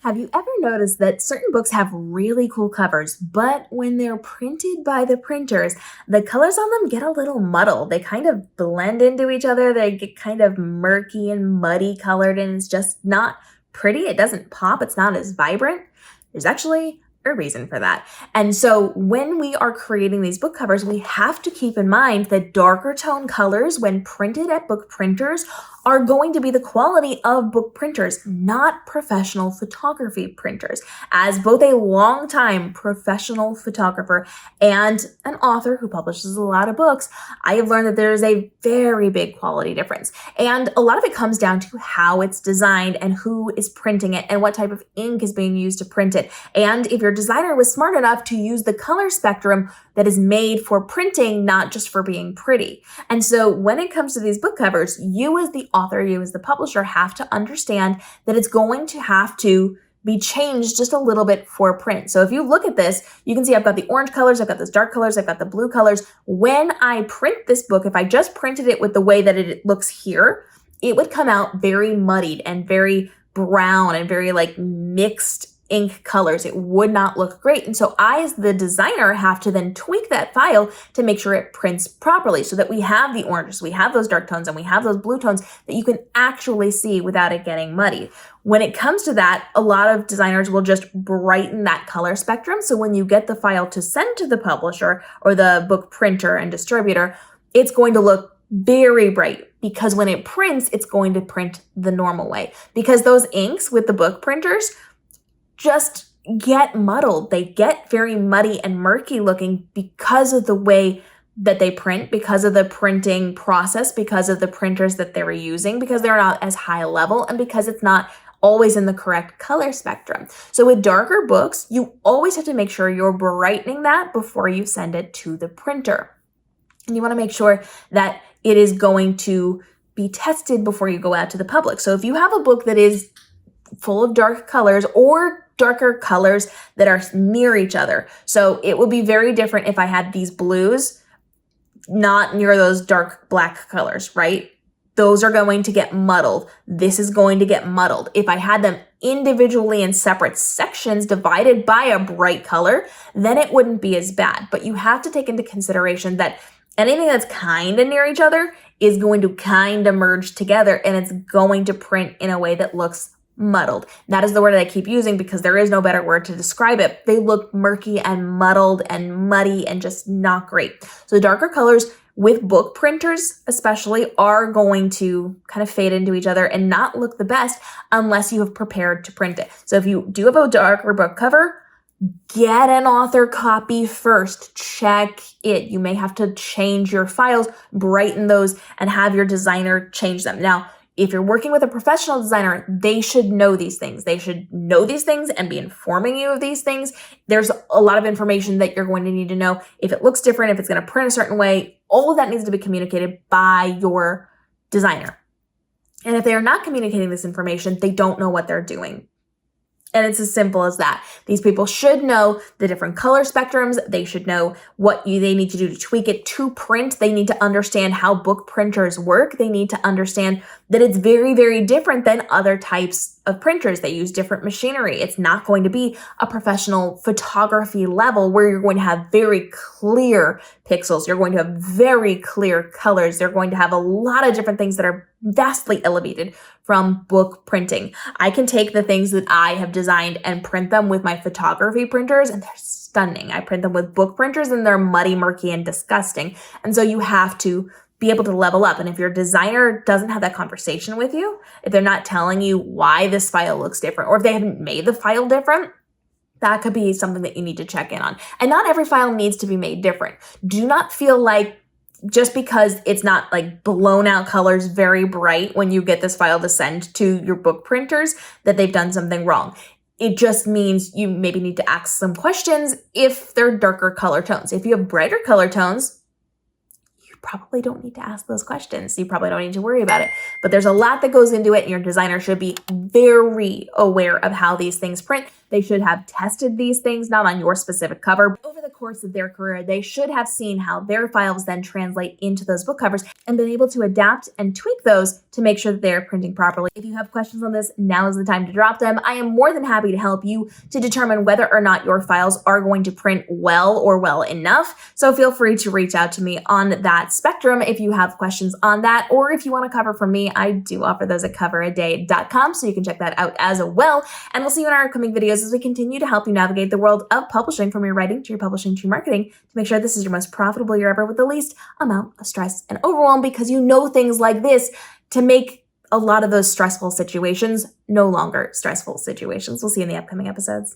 Have you ever noticed that certain books have really cool covers, but when they're printed by the printers, the colors on them get a little muddled. They kind of blend into each other. They get kind of murky and muddy colored, and it's just not pretty. It doesn't pop. It's not as vibrant. There's actually a reason for that. And so when we are creating these book covers, we have to keep in mind that darker tone colors, when printed at book printers, are going to be the quality of book printers, not professional photography printers. As both a longtime professional photographer and an author who publishes a lot of books, I have learned that there is a very big quality difference. And a lot of it comes down to how it's designed and who is printing it and what type of ink is being used to print it. And if your designer was smart enough to use the color spectrum that is made for printing, not just for being pretty. And so when it comes to these book covers, you as the author, you as the publisher have to understand that it's going to have to be changed just a little bit for print. So if you look at this, you can see I've got the orange colors, I've got those dark colors, I've got the blue colors. When I print this book, if I just printed it with the way that it looks here, it would come out very muddied and very brown and very like mixed ink colors. It would not look great. And so I, as the designer, have to then tweak that file to make sure it prints properly so that we have the oranges, we have those dark tones, and we have those blue tones that you can actually see without it getting muddy. When it comes to that, a lot of designers will just brighten that color spectrum. So when you get the file to send to the publisher or the book printer and distributor, it's going to look very bright, because when it prints, it's going to print the normal way. Because those inks with the book printers just get muddled. They get very muddy and murky looking because of the way that they print, because of the printing process, because of the printers that they were using, because they're not as high level, and because it's not always in the correct color spectrum. So with darker books, you always have to make sure you're brightening that before you send it to the printer. And you want to make sure that it is going to be tested before you go out to the public. So if you have a book that is full of dark colors or darker colors that are near each other. So it would be very different if I had these blues not near those dark black colors, right? Those are going to get muddled. This is going to get muddled. If I had them individually in separate sections divided by a bright color, then it wouldn't be as bad. But you have to take into consideration that anything that's kind of near each other is going to kind of merge together, and it's going to print in a way that looks muddled. That is the word that I keep using because there is no better word to describe it. They look murky and muddled and muddy and just not great. So darker colors with book printers especially are going to kind of fade into each other and not look the best unless you have prepared to print it. So if you do have a darker book cover, get an author copy first. Check it. You may have to change your files, brighten those, and have your designer change them. Now, if you're working with a professional designer, they should know these things. They should know these things and be informing you of these things. There's a lot of information that you're going to need to know. If it looks different, if it's going to print a certain way, all of that needs to be communicated by your designer. And if they are not communicating this information, they don't know what they're doing. And it's as simple as that. These people should know the different color spectrums. They should know what they need to do to tweak it to print. They need to understand how book printers work. They need to understand that it's very, very different than other types of printers. They use different machinery. It's not going to be a professional photography level where you're going to have very clear pixels. You're going to have very clear colors. They're going to have a lot of different things that are vastly elevated from book printing. I can take the things that I have designed and print them with my photography printers, and they're stunning. I print them with book printers and they're muddy, murky, and disgusting. And so you have to be able to level up. And if your designer doesn't have that conversation with you, if they're not telling you why this file looks different, or if they haven't made the file different, that could be something that you need to check in on. And not every file needs to be made different. Do not feel like just because it's not like blown out colors very bright when you get this file to send to your book printers that they've done something wrong. It just means you maybe need to ask some questions if they're darker color tones. If you have brighter color tones, you probably don't need to ask those questions. You probably don't need to worry about it. But there's a lot that goes into it, and your designer should be very aware of how these things print. They should have tested these things, not on your specific cover. Over the course of their career, they should have seen how their files then translate into those book covers and been able to adapt and tweak those to make sure that they are printing properly. If you have questions on this, now is the time to drop them. I am more than happy to help you to determine whether or not your files are going to print well or well enough. So feel free to reach out to me on that spectrum if you have questions on that, or if you want to cover from me, I do offer those at coveraday.com, so you can check that out as well. And we'll see you in our upcoming videos as we continue to help you navigate the world of publishing, from your writing to your publishing to your marketing, to make sure this is your most profitable year ever with the least amount of stress and overwhelm, because you know things like this to make a lot of those stressful situations no longer stressful situations. We'll see you in the upcoming episodes.